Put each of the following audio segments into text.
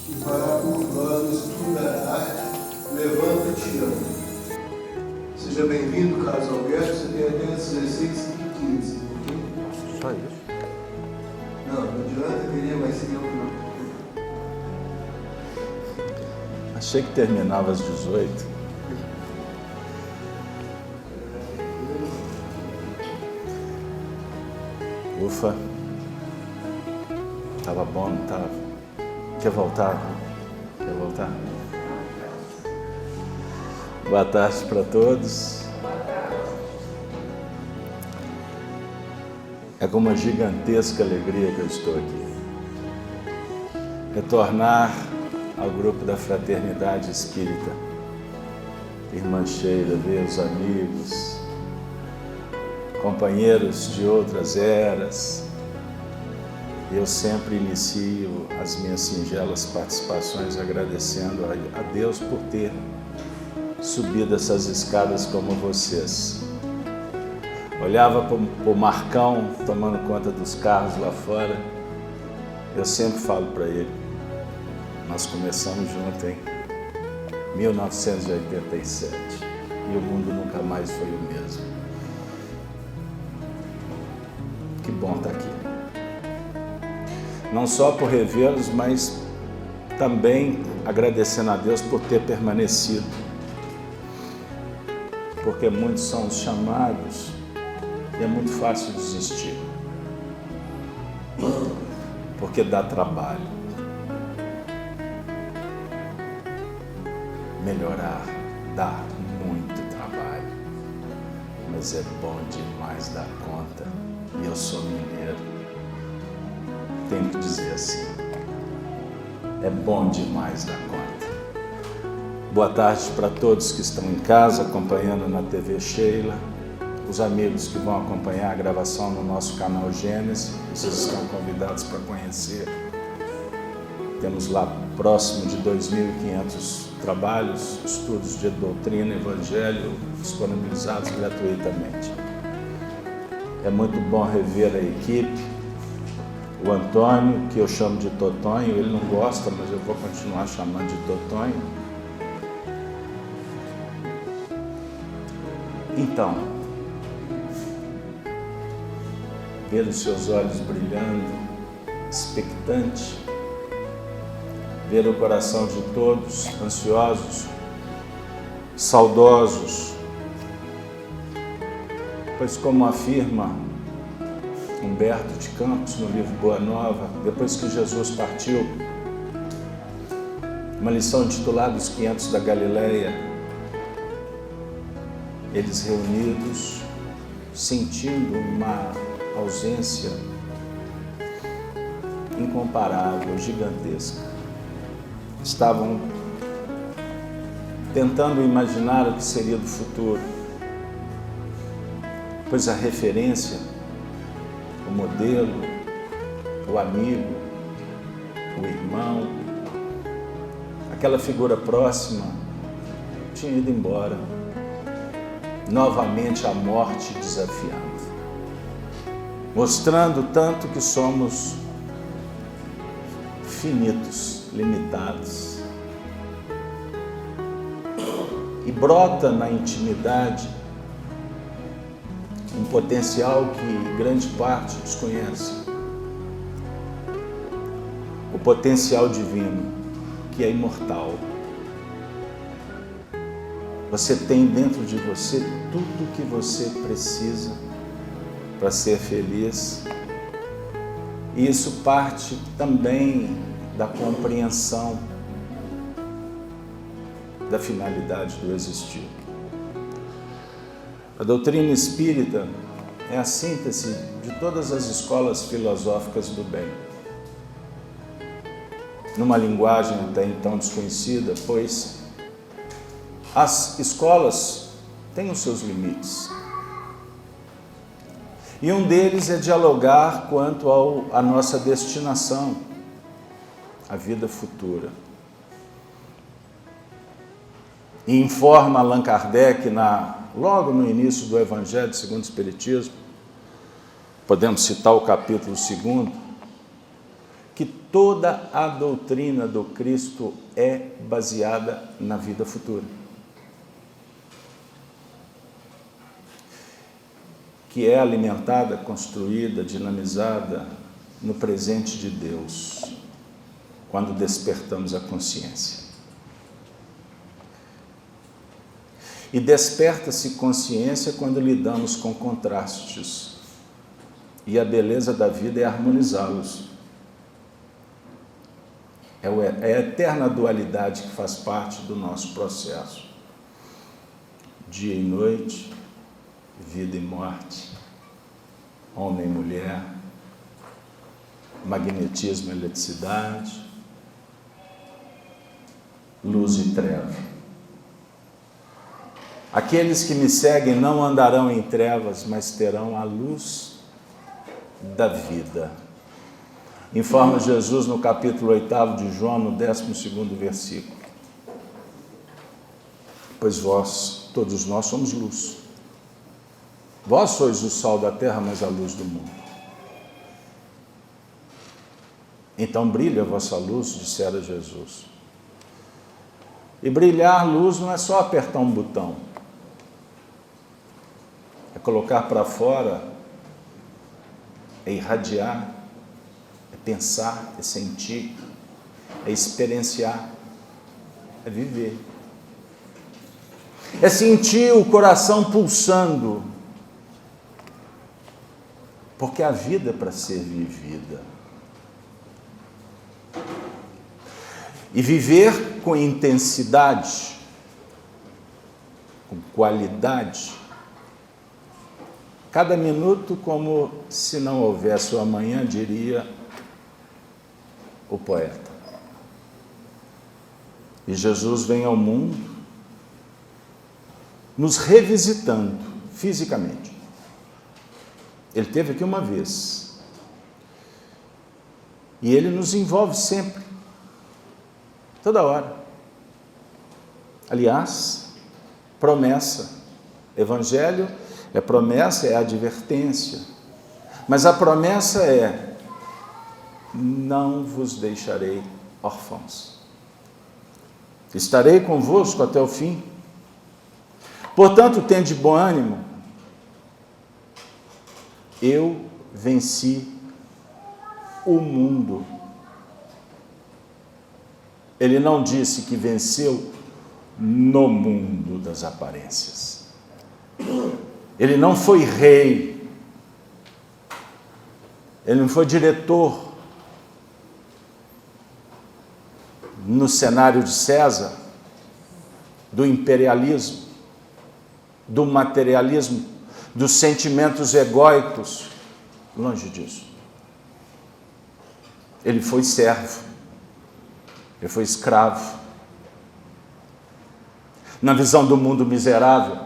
que fará por nós estudará, levanta-te e anda. Seja bem-vindo, Carlos Alberto, você tem até as 16h15, ok? Só isso? Não adianta querer mais tempo, não. Achei que terminava às 18. Ufa. Tava bom, não tava? Quer voltar? Quer voltar? Boa tarde para todos. É com uma gigantesca alegria que eu estou aqui. Retornar ao grupo da Fraternidade Espírita. Irmã Sheila, ver os amigos, companheiros de outras eras. Eu sempre inicio as minhas singelas participações agradecendo a Deus por ter subido essas escadas como vocês. Olhava para o Marcão tomando conta dos carros lá fora. Eu sempre falo para ele, nós começamos juntos em 1987 e o mundo nunca mais foi o mesmo. Que bom estar aqui. Não só por revê-los, mas também agradecendo a Deus por ter permanecido. Porque muitos são os chamados e é muito fácil desistir. Porque dá trabalho. Melhorar dá muito trabalho. Mas é bom demais dar conta. E eu sou mineiro. Tenho que dizer assim. É bom demais dar conta. Boa tarde para todos que estão em casa acompanhando na TV Sheila, os amigos que vão acompanhar a gravação no nosso canal Gênesis, vocês estão convidados para conhecer. Temos lá próximo de 2.500 trabalhos, estudos de doutrina, evangelho, disponibilizados gratuitamente. É muito bom rever a equipe, o Antônio, que eu chamo de Totonho, ele não gosta, mas eu vou continuar chamando de Totonho. Então, ver os seus olhos brilhando, expectante, ver o coração de todos ansiosos, saudosos, pois como afirma Humberto de Campos no livro Boa Nova, depois que Jesus partiu, uma lição intitulada Os 500 da Galileia, eles reunidos, sentindo uma ausência incomparável, gigantesca. Estavam tentando imaginar o que seria do futuro, pois a referência, o modelo, o amigo, o irmão, aquela figura próxima, tinha ido embora. Novamente a morte desafiando, mostrando tanto que somos finitos, limitados. E brota na intimidade um potencial que grande parte desconhece. O potencial divino, que é imortal. Você tem dentro de você tudo o que você precisa para ser feliz. E isso parte também da compreensão da finalidade do existir. A doutrina espírita é a síntese de todas as escolas filosóficas do bem. Numa linguagem até então desconhecida, pois as escolas têm os seus limites. E um deles é dialogar quanto à nossa destinação, a vida futura. E informa Allan Kardec, logo no início do Evangelho segundo o Espiritismo, podemos citar o capítulo 2, que toda a doutrina do Cristo é baseada na vida futura. Que é alimentada, construída, dinamizada no presente de Deus, quando despertamos a consciência. E desperta-se consciência quando lidamos com contrastes. E a beleza da vida é harmonizá-los. É a eterna dualidade que faz parte do nosso processo. Dia e noite, vida e morte, homem e mulher, magnetismo e eletricidade, luz e treva. Aqueles que me seguem não andarão em trevas, mas terão a luz da vida. Informa Jesus no capítulo 8 de João, no 12º versículo. Pois vós, todos nós, somos luz. Vós sois o sol da terra, mas a luz do mundo. Então brilha a vossa luz, dissera Jesus. E brilhar luz não é só apertar um botão. É colocar para fora, é irradiar, é pensar, é sentir, é experienciar, é viver. É sentir o coração pulsando, porque a vida é para ser vivida. E viver com intensidade, com qualidade, cada minuto como se não houvesse o amanhã, diria o poeta. E Jesus vem ao mundo nos revisitando fisicamente. Ele esteve aqui uma vez. E ele nos envolve sempre, toda hora. Aliás, promessa. Evangelho é promessa, é advertência. Mas a promessa é: não vos deixarei órfãos. Estarei convosco até o fim. Portanto, tende bom ânimo. Eu venci o mundo. Ele não disse que venceu no mundo das aparências. Ele não foi rei. Ele não foi diretor no cenário de César, do imperialismo, do materialismo, dos sentimentos egóicos. Longe disso. Ele foi servo. Ele foi escravo. Na visão do mundo miserável,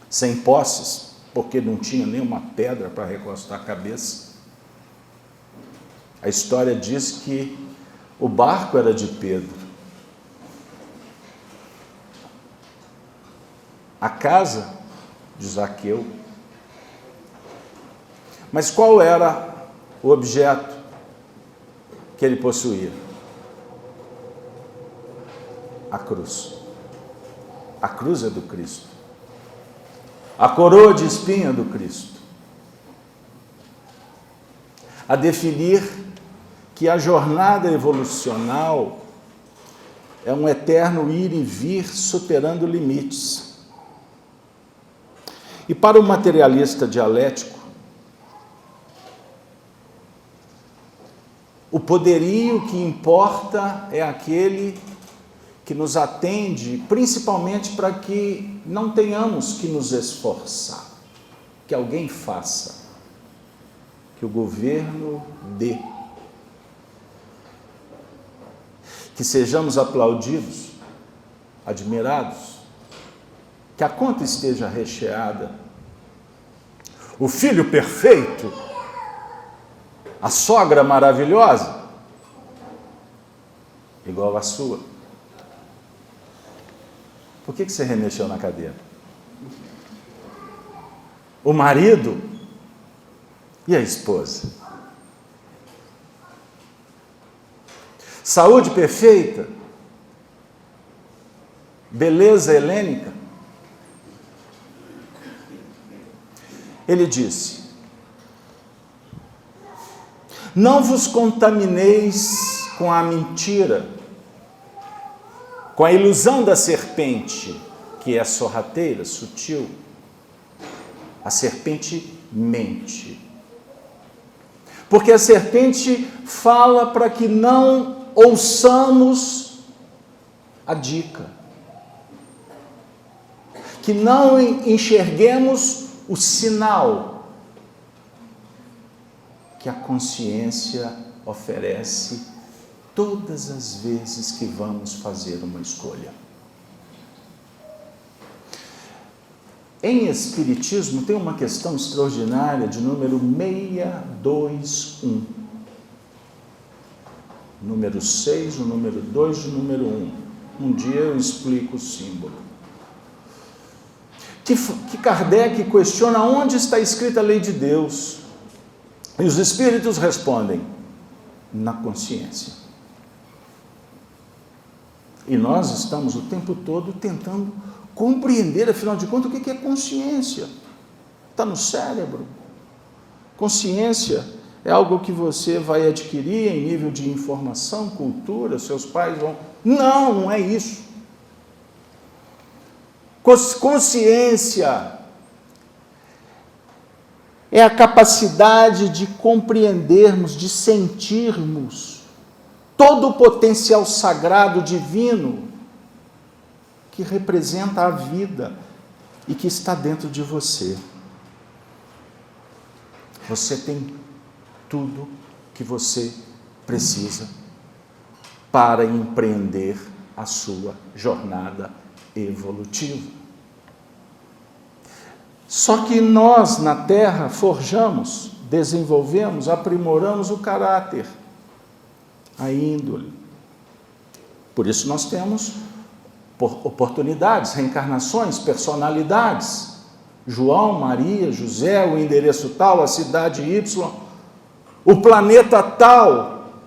sem posses, porque não tinha nenhuma pedra para recostar a cabeça. A história diz que o barco era de Pedro. A casa de Zaqueu. Mas qual era o objeto que ele possuía? A cruz. A cruz é do Cristo. A coroa de espinho é do Cristo. A definir que a jornada evolucional é um eterno ir e vir superando limites. E para o materialista dialético, o poderio que importa é aquele que nos atende, principalmente para que não tenhamos que nos esforçar, que alguém faça, que o governo dê, que sejamos aplaudidos, admirados, que a conta esteja recheada. O filho perfeito, a sogra maravilhosa, igual a sua. Por que você remexeu na cadeira? O marido e a esposa. Saúde perfeita? Beleza helênica? Ele disse: não vos contamineis com a mentira, com a ilusão da serpente, que é sorrateira, sutil. A serpente mente. Porque a serpente fala para que não ouçamos a dica, que não enxerguemos o sinal que a consciência oferece todas as vezes que vamos fazer uma escolha. Em Espiritismo tem uma questão extraordinária de número 621. Número 6, o número 2 e o número 1. Um dia eu explico o símbolo. Que Kardec questiona onde está escrita a lei de Deus. E os espíritos respondem: na consciência. E nós estamos o tempo todo tentando compreender, afinal de contas, o que é consciência. Está no cérebro. Consciência é algo que você vai adquirir em nível de informação, cultura, seus pais vão... Não é isso. Consciência é a capacidade de compreendermos, de sentirmos todo o potencial sagrado divino que representa a vida e que está dentro de você. Você tem tudo que você precisa para empreender a sua jornada evolutiva. Só que nós, na Terra, forjamos, desenvolvemos, aprimoramos o caráter, a índole. Por isso nós temos oportunidades, reencarnações, personalidades. João, Maria, José, o endereço tal, a cidade Y, o planeta tal.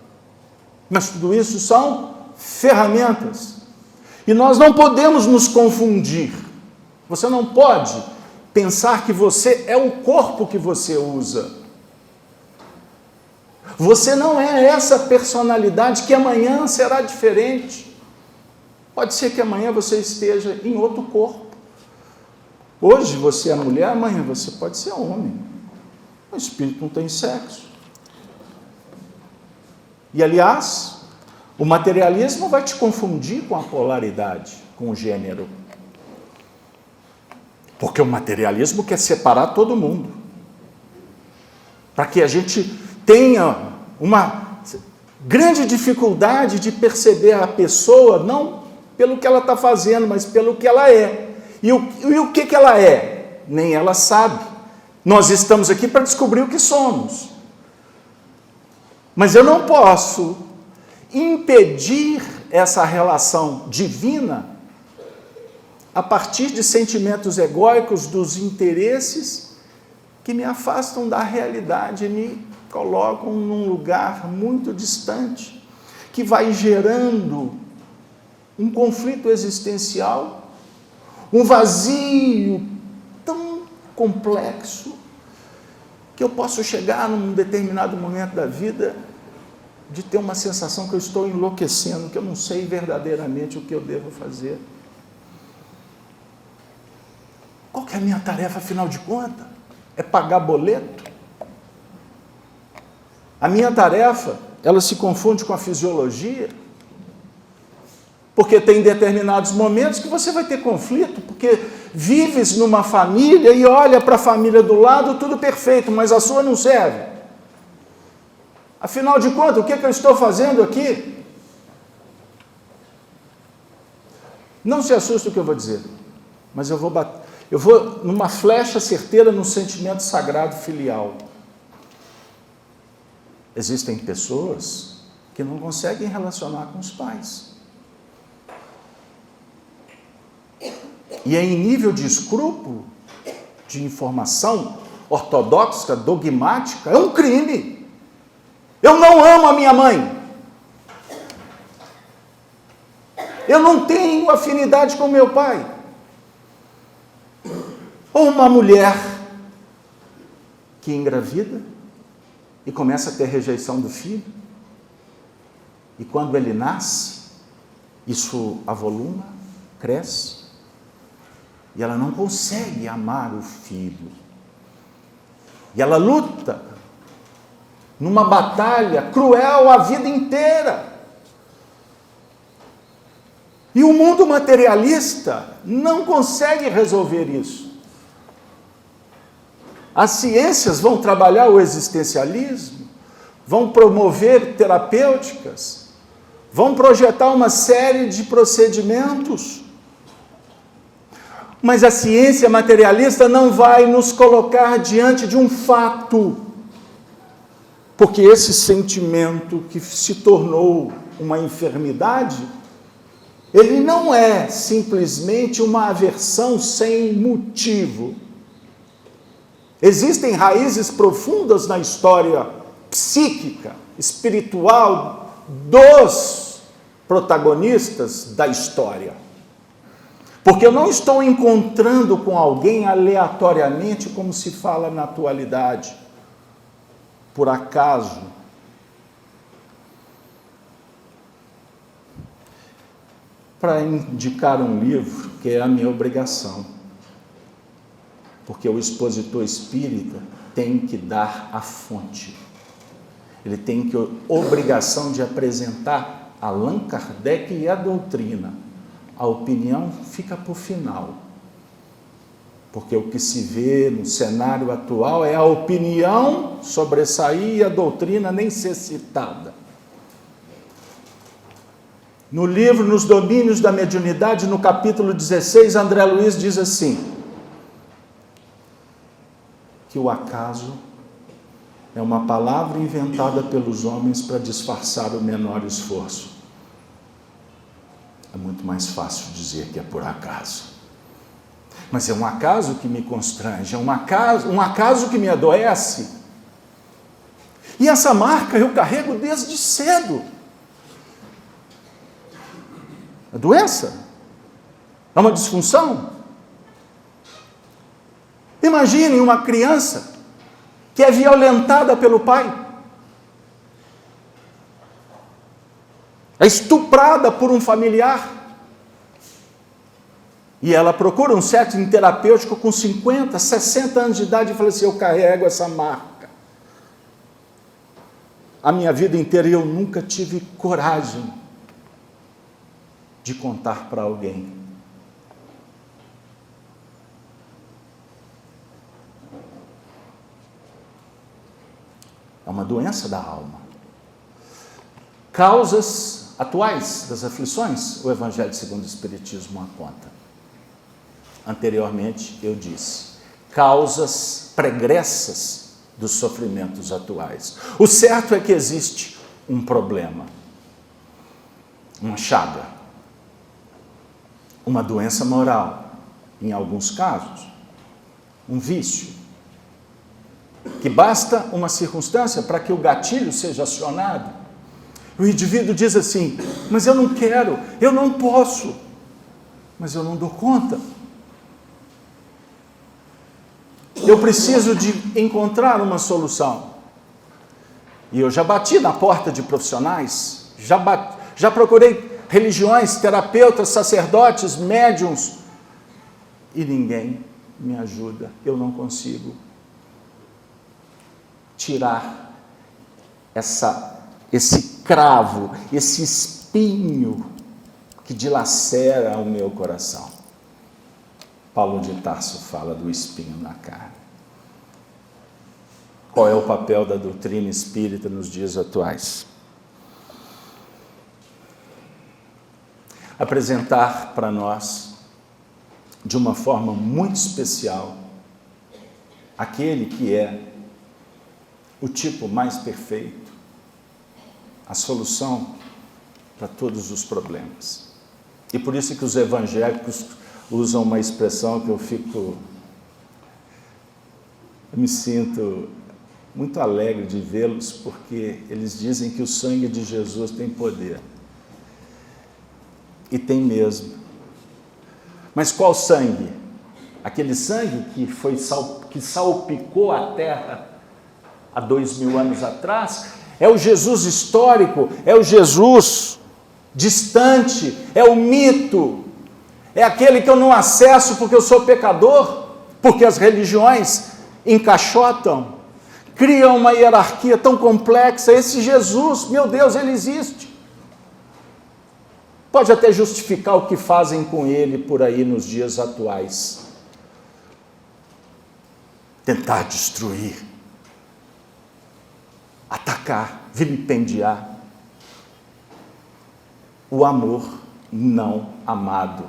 Mas tudo isso são ferramentas. E nós não podemos nos confundir. Você não pode pensar que você é o corpo que você usa. Você não é essa personalidade que amanhã será diferente. Pode ser que amanhã você esteja em outro corpo. Hoje você é mulher, amanhã você pode ser homem. O espírito não tem sexo. E, aliás, o materialismo vai te confundir com a polaridade, com o gênero. Porque o materialismo quer separar todo mundo. Para que a gente tenha uma grande dificuldade de perceber a pessoa, não pelo que ela está fazendo, mas pelo que ela é. E o que ela é? Nem ela sabe. Nós estamos aqui para descobrir o que somos. Mas eu não posso impedir essa relação divina a partir de sentimentos egóicos, dos interesses que me afastam da realidade e me colocam num lugar muito distante, que vai gerando um conflito existencial, um vazio tão complexo, que eu posso chegar num determinado momento da vida de ter uma sensação que eu estou enlouquecendo, que eu não sei verdadeiramente o que eu devo fazer. Qual que é a minha tarefa, afinal de contas? É pagar boleto? A minha tarefa, ela se confunde com a fisiologia, porque tem determinados momentos que você vai ter conflito, porque vives numa família e olha para a família do lado, tudo perfeito, mas a sua não serve. Afinal de contas, o que eu estou fazendo aqui? Não se assuste com o que eu vou dizer, mas eu vou numa flecha certeira no sentimento sagrado filial. Existem pessoas que não conseguem relacionar com os pais. E é em nível de escrúpulo, de informação ortodoxa, dogmática, é um crime. Eu não amo a minha mãe. Eu não tenho afinidade com meu pai. Ou uma mulher que engravida e começa a ter rejeição do filho. E quando ele nasce, isso avoluma, cresce, e ela não consegue amar o filho. E ela luta numa batalha cruel a vida inteira. E o mundo materialista não consegue resolver isso. As ciências vão trabalhar o existencialismo, vão promover terapêuticas, vão projetar uma série de procedimentos. Mas a ciência materialista não vai nos colocar diante de um fato. Porque esse sentimento que se tornou uma enfermidade, ele não é simplesmente uma aversão sem motivo. Existem raízes profundas na história psíquica, espiritual dos protagonistas da história. Porque eu não estou encontrando com alguém aleatoriamente, como se fala na atualidade, por acaso. Para indicar um livro, que é a minha obrigação. Porque o expositor espírita tem que dar a fonte. Ele tem que obrigação de apresentar Allan Kardec e a doutrina. A opinião fica para o final. Porque o que se vê no cenário atual é a opinião sobressair e a doutrina nem ser citada. No livro Nos Domínios da Mediunidade, no capítulo 16, André Luiz diz assim, que o acaso é uma palavra inventada pelos homens para disfarçar o menor esforço. É muito mais fácil dizer que é por acaso. Mas é um acaso que me constrange, é um acaso que me adoece. E essa marca eu carrego desde cedo. A doença é uma disfunção. Imagine uma criança que é violentada pelo pai. É estuprada por um familiar. E ela procura um setting terapêutico com 50, 60 anos de idade e fala assim, eu carrego essa marca. A minha vida inteira eu nunca tive coragem de contar para alguém. É uma doença da alma. Causas atuais das aflições, o Evangelho segundo o Espiritismo aponta. Anteriormente eu disse, causas pregressas dos sofrimentos atuais. O certo é que existe um problema, uma chaga, uma doença moral, em alguns casos, um vício, que basta uma circunstância para que o gatilho seja acionado. O indivíduo diz assim, mas eu não quero, eu não posso, mas eu não dou conta. Eu preciso de encontrar uma solução. E eu já bati na porta de profissionais, já procurei religiões, terapeutas, sacerdotes, médiuns, e ninguém me ajuda. Eu não consigo tirar esse cravo, esse espinho que dilacera o meu coração. Paulo de Tarso fala do espinho na carne. Qual é o papel da doutrina espírita nos dias atuais? Apresentar para nós, de uma forma muito especial, aquele que é o tipo mais perfeito, a solução para todos os problemas. E por isso que os evangélicos usam uma expressão que eu me sinto muito alegre de vê-los, porque eles dizem que o sangue de Jesus tem poder. E tem mesmo. Mas qual sangue? Aquele sangue que salpicou a terra há 2000 anos atrás? É o Jesus histórico, é o Jesus distante, é o mito, é aquele que eu não acesso porque eu sou pecador, porque as religiões encaixotam, criam uma hierarquia tão complexa. Esse Jesus, meu Deus, ele existe. Pode até justificar o que fazem com ele por aí nos dias atuais. Tentar destruir, atacar, vilipendiar o amor não amado,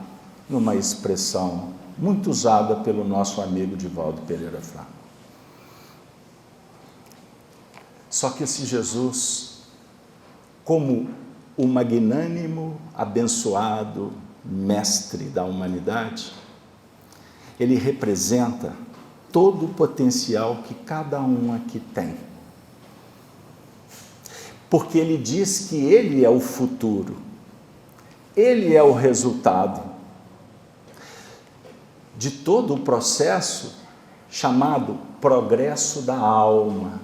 numa expressão muito usada pelo nosso amigo Divaldo Pereira Franco. Só que esse Jesus, como o magnânimo, abençoado mestre da humanidade, ele representa todo o potencial que cada um aqui tem. Porque ele diz que ele é o futuro, ele é o resultado de todo o processo chamado progresso da alma.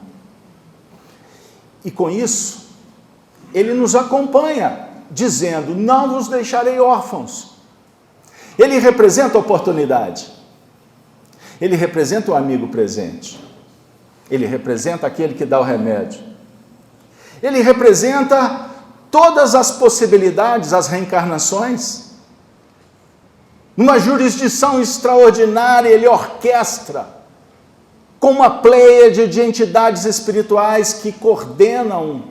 E com isso, ele nos acompanha, dizendo: não vos deixarei órfãos. Ele representa a oportunidade. Ele representa o amigo presente. Ele representa aquele que dá o remédio. Ele representa todas as possibilidades, as reencarnações. Numa jurisdição extraordinária, ele orquestra com uma pleiade de entidades espirituais que coordenam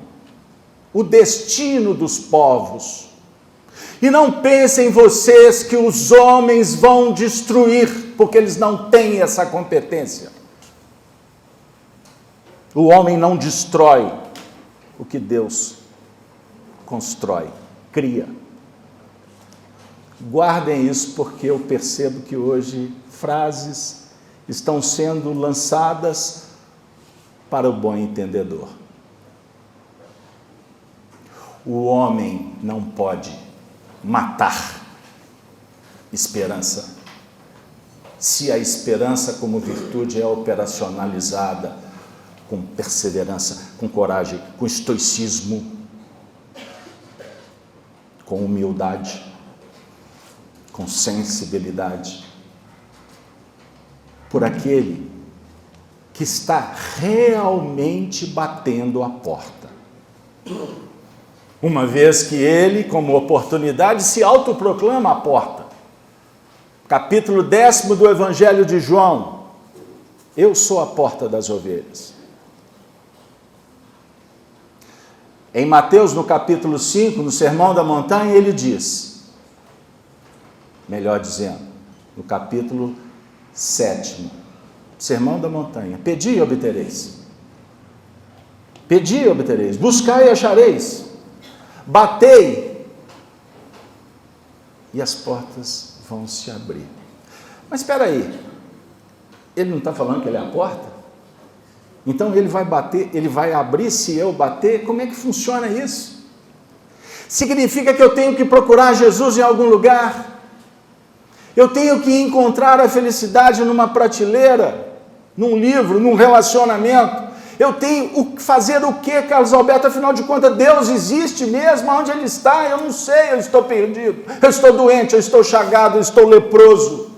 o destino dos povos. E não pensem vocês que os homens vão destruir, porque eles não têm essa competência. O homem não destrói o que Deus constrói, cria. Guardem isso, porque eu percebo que hoje frases estão sendo lançadas para o bom entendedor. O homem não pode matar esperança, se a esperança como virtude é operacionalizada com perseverança, com coragem, com estoicismo, com humildade, com sensibilidade, por aquele que está realmente batendo a porta. Uma vez que ele, como oportunidade, se autoproclama a porta. Capítulo 10 do Evangelho de João: eu sou a porta das ovelhas. Em Mateus, no capítulo 5, no Sermão da Montanha, ele diz, melhor dizendo, no capítulo 7, Sermão da Montanha: pedi e obtereis. Pedi e obtereis. Buscai e achareis. Batei e as portas vão se abrir. Mas espera aí, ele não está falando que ele é a porta? Então ele vai bater, ele vai abrir se eu bater? Como é que funciona isso? Significa que eu tenho que procurar Jesus em algum lugar? Eu tenho que encontrar a felicidade numa prateleira, num livro, num relacionamento? Eu tenho que fazer o quê, Carlos Alberto? Afinal de contas, Deus existe mesmo? Onde Ele está? Eu não sei, eu estou perdido, eu estou doente, eu estou chagado, eu estou leproso,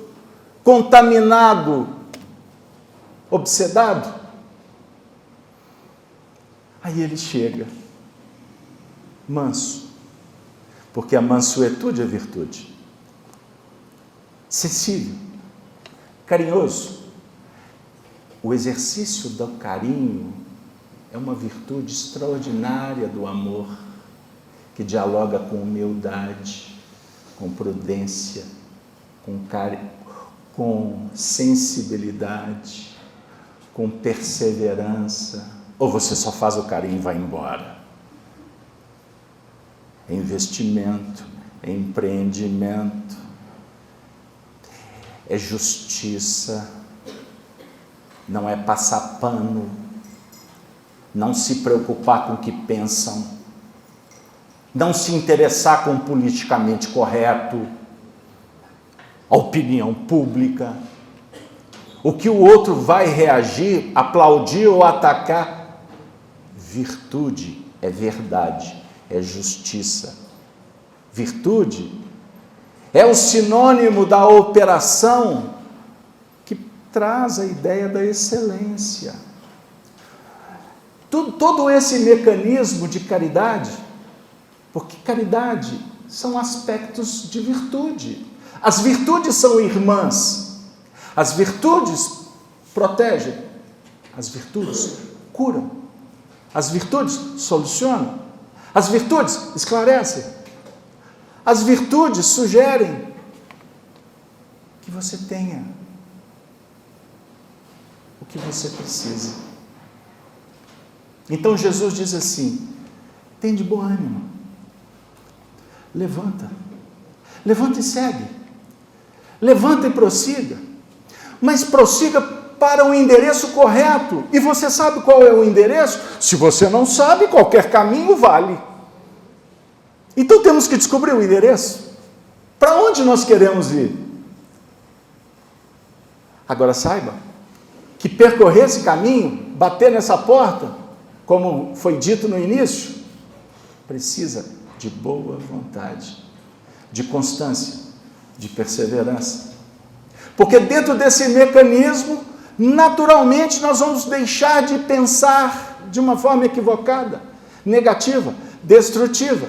contaminado, obsedado. Aí ele chega, manso, porque a mansuetude é virtude, sensível, carinhoso. O exercício do carinho é uma virtude extraordinária do amor, que dialoga com humildade, com prudência, com sensibilidade, com perseverança. Ou você só faz o carinho e vai embora? É investimento, é empreendimento, é justiça, não é passar pano, não se preocupar com o que pensam, não se interessar com o politicamente correto, a opinião pública, o que o outro vai reagir, aplaudir ou atacar. Virtude é verdade, é justiça. Virtude é o sinônimo da operação que traz a ideia da excelência. Todo esse mecanismo de caridade, porque caridade são aspectos de virtude. As virtudes são irmãs. As virtudes protegem. As virtudes curam. As virtudes solucionam. As virtudes esclarecem. As virtudes sugerem que você tenha o que você precisa. Então Jesus diz assim: tem de bom ânimo. Levanta. Levanta e segue. Levanta e prossiga. Mas prossiga para o endereço correto. E você sabe qual é o endereço? Se você não sabe, qualquer caminho vale. Então temos que descobrir o endereço. Para onde nós queremos ir? Agora saiba que percorrer esse caminho, bater nessa porta, como foi dito no início, precisa de boa vontade, de constância, de perseverança. Porque dentro desse mecanismo, naturalmente nós vamos deixar de pensar de uma forma equivocada, negativa, destrutiva.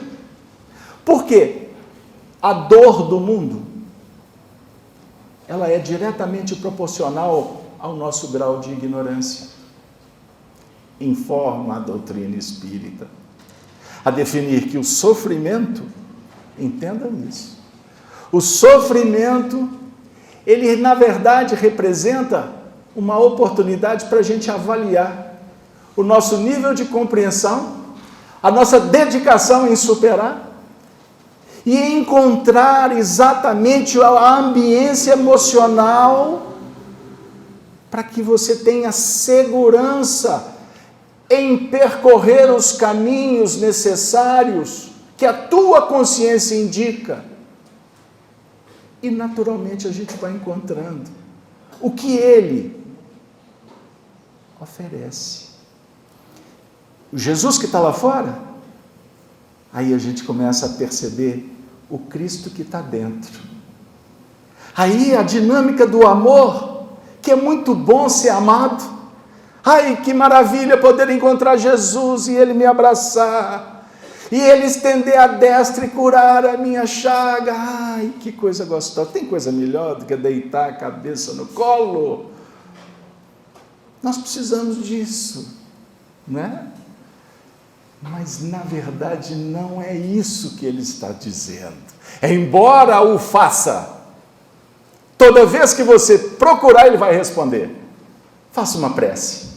Por quê? A dor do mundo, ela é diretamente proporcional ao nosso grau de ignorância. Informa a doutrina espírita a definir que o sofrimento, entendam isso, o sofrimento, ele na verdade representa uma oportunidade para a gente avaliar o nosso nível de compreensão, a nossa dedicação em superar e encontrar exatamente a ambiência emocional para que você tenha segurança em percorrer os caminhos necessários que a tua consciência indica. E naturalmente a gente vai encontrando o que ele oferece. O Jesus que está lá fora, aí a gente começa a perceber o Cristo que está dentro. Aí a dinâmica do amor, que é muito bom ser amado. Ai, que maravilha poder encontrar Jesus e Ele me abraçar, e Ele estender a destra e curar a minha chaga. Ai, que coisa gostosa. Tem coisa melhor do que deitar a cabeça no colo? Nós precisamos disso, né? Mas, na verdade, não é isso que Ele está dizendo. Embora o faça, toda vez que você procurar, Ele vai responder. Faça uma prece.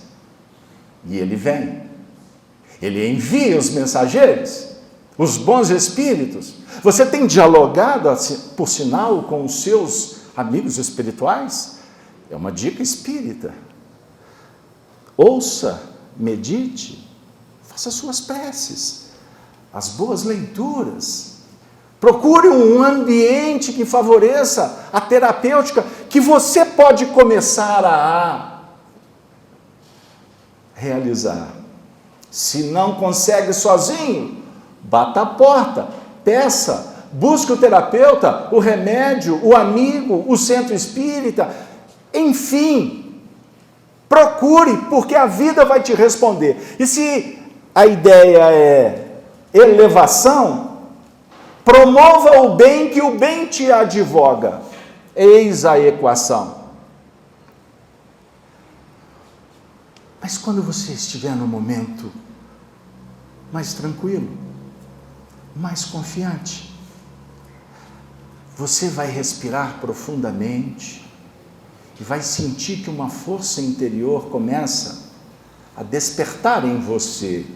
E Ele vem. Ele envia os mensageiros, os bons espíritos. Você tem dialogado, por sinal, com os seus amigos espirituais? É uma dica espírita. Ouça, medite, faça suas preces, as boas leituras. Procure um ambiente que favoreça a terapêutica, que você pode começar a realizar. Se não consegue sozinho, bata a porta, peça, busque o terapeuta, o remédio, o amigo, o centro espírita, enfim, procure, porque a vida vai te responder. E se a ideia é elevação, promova o bem, que o bem te advoga. Eis a equação. Mas quando você estiver no momento mais tranquilo, mais confiante, você vai respirar profundamente e vai sentir que uma força interior começa a despertar em você.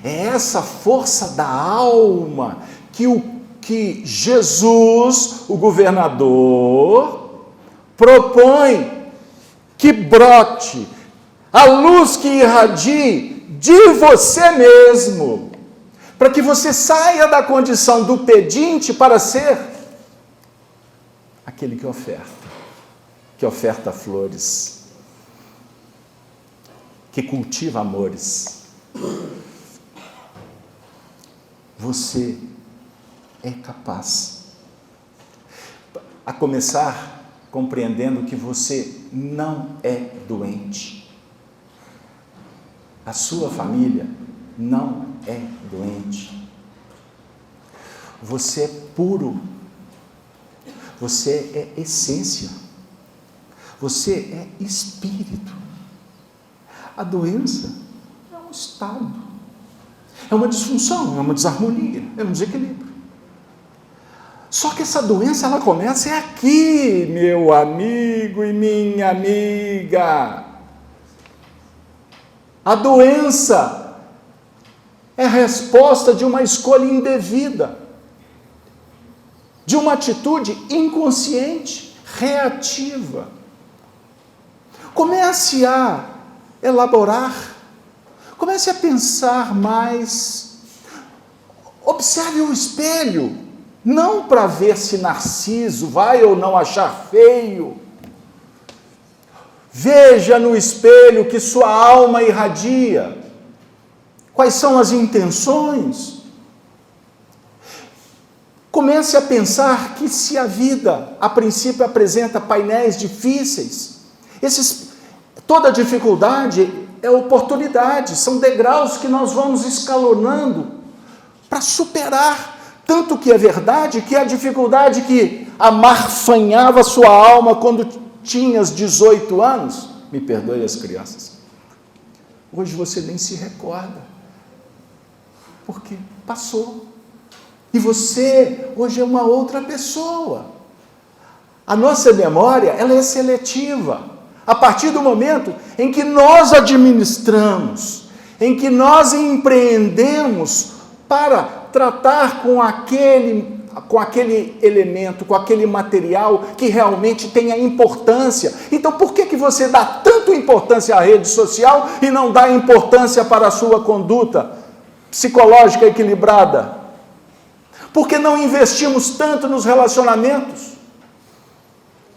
É essa força da alma que Jesus, o governador, propõe que brote, a luz que irradie de você mesmo, para que você saia da condição do pedinte para ser aquele que oferta flores, que cultiva amores. Você é capaz, a começar compreendendo que você não é doente. A sua família não é doente. Você é puro. Você é essência. Você é espírito. A doença é um estado. É uma disfunção, é uma desarmonia, é um desequilíbrio. Só que essa doença, ela começa aqui, meu amigo e minha amiga. A doença é a resposta de uma escolha indevida, de uma atitude inconsciente, reativa. Comece a elaborar, comece a pensar mais. Observe o espelho, não para ver se Narciso vai ou não achar feio. Veja no espelho que sua alma irradia. Quais são as intenções? Comece a pensar que se a vida, a princípio, apresenta painéis difíceis, toda dificuldade é oportunidade, são degraus que nós vamos escalonando para superar. Tanto que é verdade que a dificuldade que amarfanhava sua alma quando tinhas 18 anos, me perdoe as crianças, hoje você nem se recorda, porque passou. E você hoje é uma outra pessoa. A nossa memória, ela é seletiva. A partir do momento em que nós administramos, em que nós empreendemos para tratar com aquele elemento, com aquele material que realmente tenha importância. Então, por que você dá tanta importância à rede social e não dá importância para a sua conduta psicológica equilibrada? Por que não investimos tanto nos relacionamentos?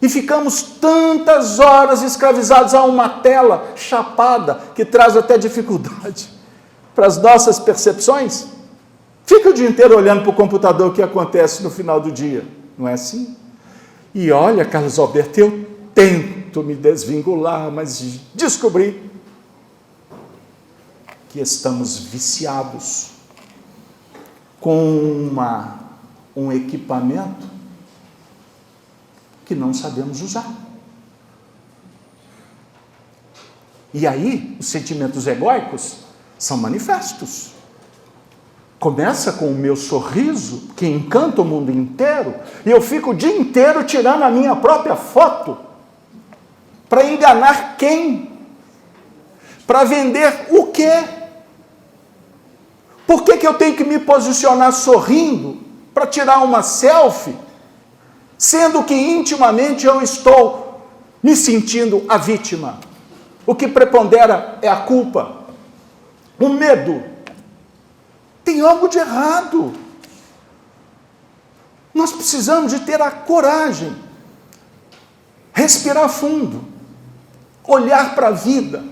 E ficamos tantas horas escravizados a uma tela chapada, que traz até dificuldade para as nossas percepções? Fica o dia inteiro olhando para o computador o que acontece no final do dia. Não é assim? E olha, Carlos Alberto, eu tento me desvincular, mas descobri que estamos viciados com um equipamento que não sabemos usar. E aí, os sentimentos egóicos são manifestos. Começa com o meu sorriso, que encanta o mundo inteiro, e eu fico o dia inteiro tirando a minha própria foto. Para enganar quem? Para vender o quê? Por que eu tenho que me posicionar sorrindo para tirar uma selfie, sendo que intimamente eu estou me sentindo a vítima? O que prepondera é a culpa, o medo. Tem algo de errado. Nós precisamos de ter a coragem, respirar fundo, olhar para a vida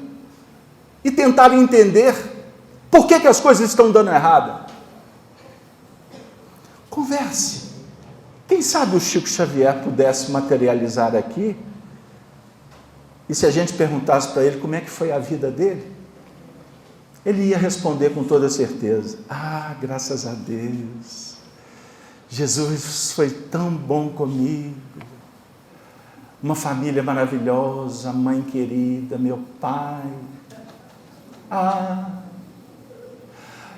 e tentar entender por que as coisas estão dando errado. Converse. Quem sabe o Chico Xavier pudesse materializar aqui, e se a gente perguntasse para ele como é que foi a vida dele, ele ia responder com toda certeza: ah, graças a Deus, Jesus foi tão bom comigo, uma família maravilhosa, mãe querida, meu pai. Ah,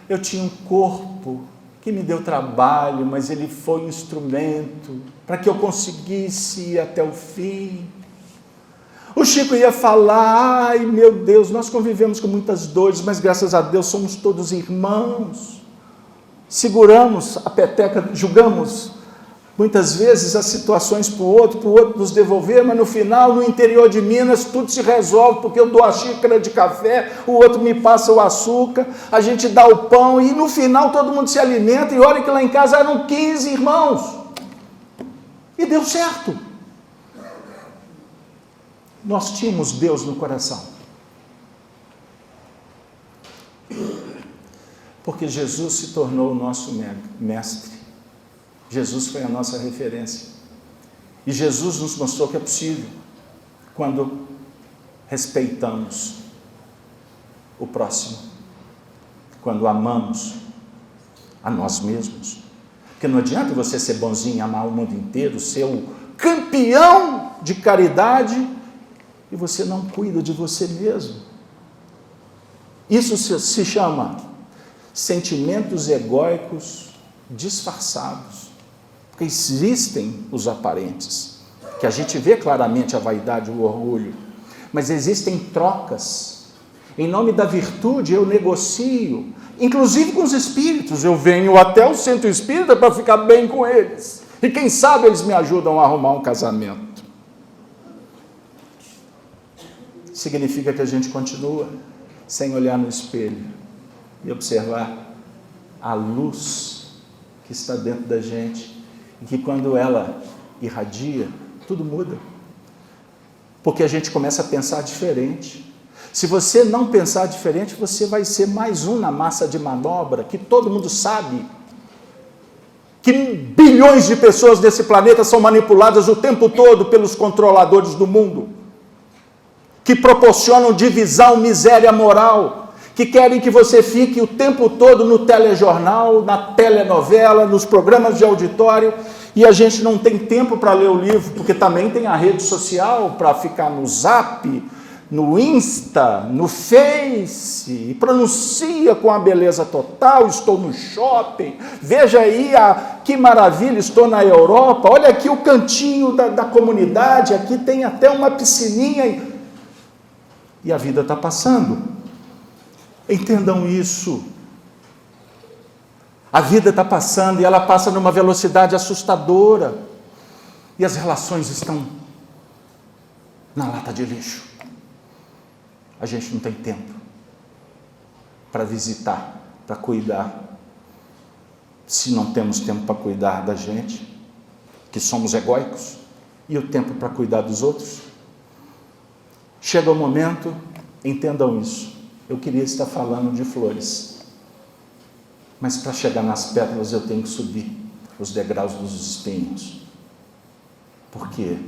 eu tinha um corpo que me deu trabalho, mas ele foi um instrumento para que eu conseguisse ir até o fim. O Chico ia falar: ai meu Deus, nós convivemos com muitas dores, mas graças a Deus somos todos irmãos. Seguramos a peteca, julgamos Muitas vezes as situações para o outro nos devolver, mas no final, no interior de Minas, tudo se resolve, porque eu dou a xícara de café, o outro me passa o açúcar, a gente dá o pão, e no final todo mundo se alimenta, e olha que lá em casa eram 15 irmãos. E deu certo. Nós tínhamos Deus no coração. Porque Jesus se tornou o nosso mestre. Jesus foi a nossa referência. E Jesus nos mostrou que é possível quando respeitamos o próximo, quando amamos a nós mesmos. Porque não adianta você ser bonzinho, amar o mundo inteiro, ser o campeão de caridade e você não cuida de você mesmo. Isso se chama sentimentos egóicos disfarçados. Porque existem os aparentes, que a gente vê claramente a vaidade, o orgulho, mas existem trocas. Em nome da virtude eu negocio, inclusive com os espíritos. Eu venho até o centro espírita para ficar bem com eles. E quem sabe eles me ajudam a arrumar um casamento. Significa que a gente continua sem olhar no espelho e observar a luz que está dentro da gente. E que quando ela irradia, tudo muda. Porque a gente começa a pensar diferente. Se você não pensar diferente, você vai ser mais um na massa de manobra, que todo mundo sabe que bilhões de pessoas desse planeta são manipuladas o tempo todo pelos controladores do mundo, que proporcionam divisão, miséria moral, que querem que você fique o tempo todo no telejornal, na telenovela, nos programas de auditório, e a gente não tem tempo para ler o livro, porque também tem a rede social para ficar no Zap, no Insta, no Face, e pronuncia com a beleza total, estou no shopping, veja aí que maravilha, estou na Europa, olha aqui o cantinho da comunidade, aqui tem até uma piscininha, e a vida está passando. Entendam isso. A vida está passando e ela passa numa velocidade assustadora. E as relações estão na lata de lixo. A gente não tem tempo para visitar, para cuidar. Se não temos tempo para cuidar da gente, que somos egóicos, e o tempo para cuidar dos outros, chega o momento, entendam isso. Eu queria estar falando de flores, mas para chegar nas pétalas eu tenho que subir os degraus dos espinhos. Por quê?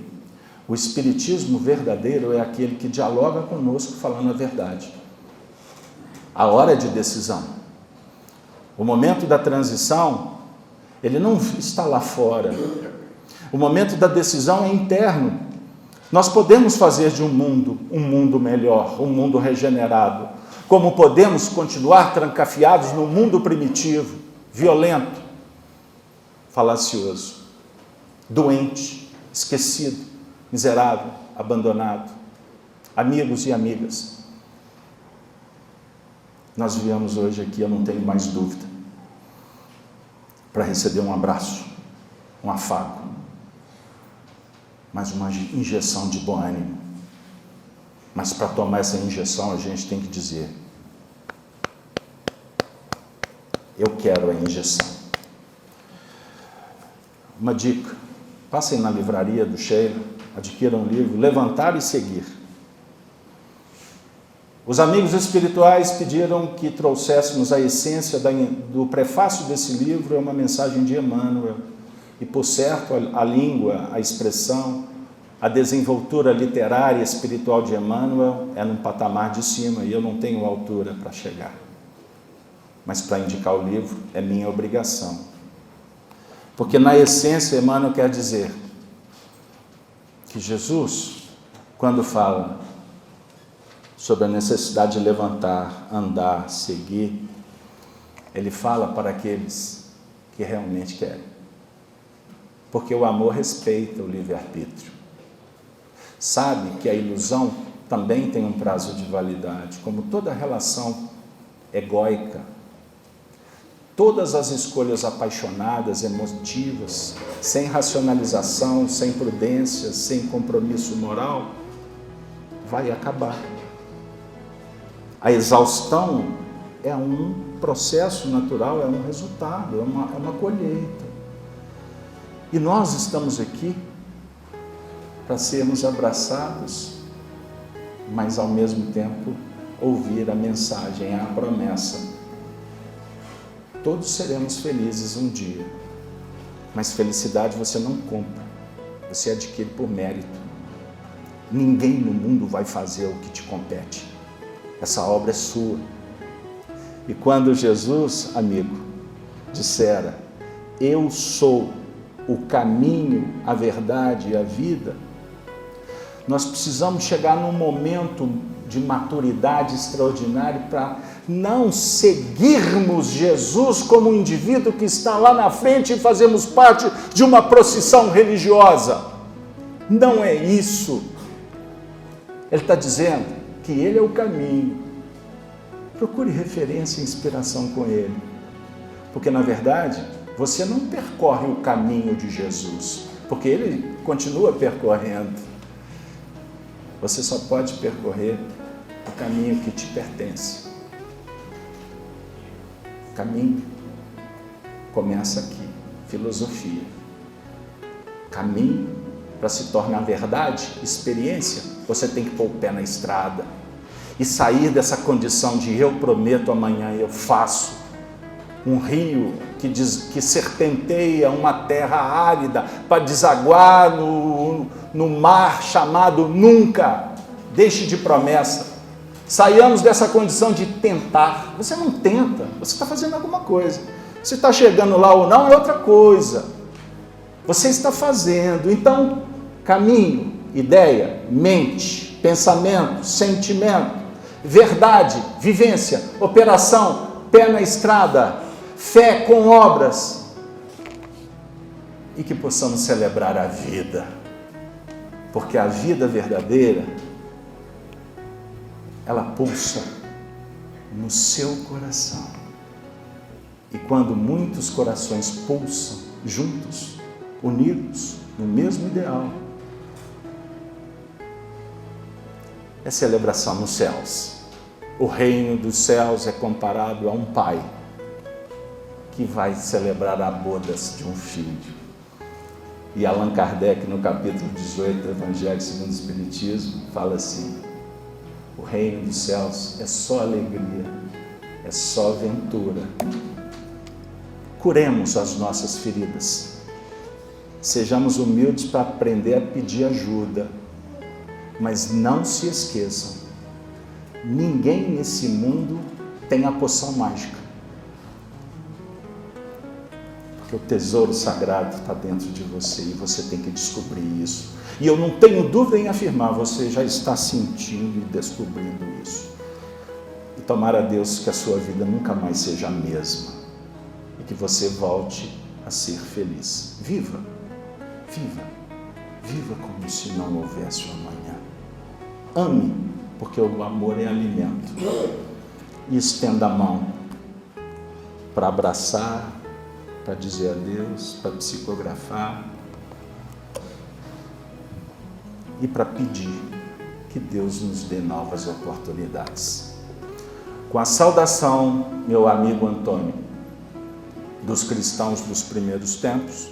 O espiritismo verdadeiro é aquele que dialoga conosco falando a verdade. A hora de decisão, o momento da transição, ele não está lá fora. O momento da decisão é interno. Nós podemos fazer de um mundo melhor, um mundo regenerado. Como podemos continuar trancafiados no mundo primitivo, violento, falacioso, doente, esquecido, miserável, abandonado. Amigos e amigas, nós viemos hoje aqui, eu não tenho mais dúvida, para receber um abraço, um afago, mas uma injeção de bom ânimo. Mas para tomar essa injeção, a gente tem que dizer: eu quero a injeção. Uma dica: passem na livraria do Sheila, adquiram um livro, Levantar e Seguir. Os amigos espirituais pediram que trouxéssemos a essência do prefácio desse livro, é uma mensagem de Emmanuel. E, por certo, a língua, a expressão, a desenvoltura literária e espiritual de Emmanuel é num patamar de cima e eu não tenho altura para chegar. Mas para indicar o livro é minha obrigação. Porque na essência Emmanuel quer dizer que Jesus, quando fala sobre a necessidade de levantar, andar, seguir, ele fala para aqueles que realmente querem. Porque o amor respeita o livre-arbítrio. Sabe que a ilusão também tem um prazo de validade, como toda relação egóica. todas as escolhas apaixonadas, emotivas, sem racionalização, sem prudência, sem compromisso moral, vai acabar. A exaustão é um processo natural, é um resultado, é uma colheita. E nós estamos aqui para sermos abraçados, mas ao mesmo tempo ouvir a mensagem, a promessa. Todos seremos felizes um dia, mas felicidade você não compra, você adquire por mérito. Ninguém no mundo vai fazer o que te compete. Essa obra é sua. E quando Jesus, amigo, dissera, eu sou o caminho, a verdade e a vida, nós precisamos chegar num momento de maturidade extraordinário para não seguirmos Jesus como um indivíduo que está lá na frente e fazemos parte de uma procissão religiosa. Não é isso. Ele está dizendo que Ele é o caminho. Procure referência e inspiração com Ele. Porque, na verdade, você não percorre o caminho de Jesus, porque Ele continua percorrendo. Você só pode percorrer o caminho que te pertence. O caminho começa aqui, filosofia. Caminho, para se tornar verdade, experiência, você tem que pôr o pé na estrada e sair dessa condição de eu prometo, amanhã eu faço. Um rio que serpenteia uma terra árida para desaguar no mar chamado nunca. Deixe de promessa. Saiamos dessa condição de tentar. Você não tenta, você está fazendo alguma coisa. Se está chegando lá ou não é outra coisa. Você está fazendo. Então, caminho, ideia, mente, pensamento, sentimento, verdade, vivência, operação, pé na estrada, fé com obras, e que possamos celebrar a vida, porque a vida verdadeira, ela pulsa no seu coração, e quando muitos corações pulsam juntos, unidos no mesmo ideal, é celebração nos céus. O reino dos céus é comparado a um pai que vai celebrar a bodas de um filho. E Allan Kardec, no capítulo 18 do Evangelho segundo o Espiritismo, fala assim, o reino dos céus é só alegria, é só ventura. Curemos as nossas feridas, sejamos humildes para aprender a pedir ajuda, mas não se esqueçam, ninguém nesse mundo tem a poção mágica. Porque o tesouro sagrado está dentro de você e você tem que descobrir isso. E eu não tenho dúvida em afirmar, você já está sentindo e descobrindo isso. E tomara a Deus que a sua vida nunca mais seja a mesma e que você volte a ser feliz. Viva, viva, viva como se não houvesse um amanhã. Ame, porque o amor é alimento. E estenda a mão para abraçar, para dizer adeus, para psicografar e para pedir que Deus nos dê novas oportunidades. Com a saudação, meu amigo Antônio, dos cristãos dos primeiros tempos,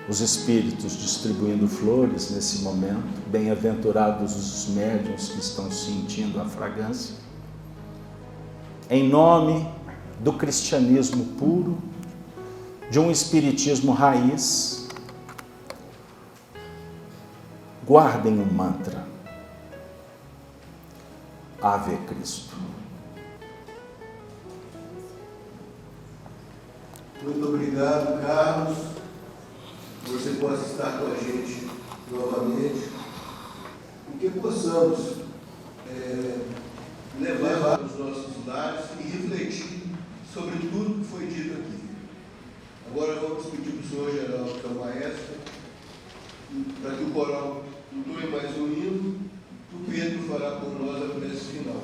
os espíritos distribuindo flores nesse momento, bem-aventurados os médiuns que estão sentindo a fragrância, em nome do cristianismo puro, de um espiritismo raiz, guardem o mantra Ave Cristo. Muito obrigado, Carlos. Você possa estar com a gente novamente e que possamos levar os nossos lares e refletir sobre tudo que foi dito aqui. Agora vamos pedir para o senhor Geraldo, que é o maestro, para que o coral continue mais um hino, o Pedro fará por nós a prece final.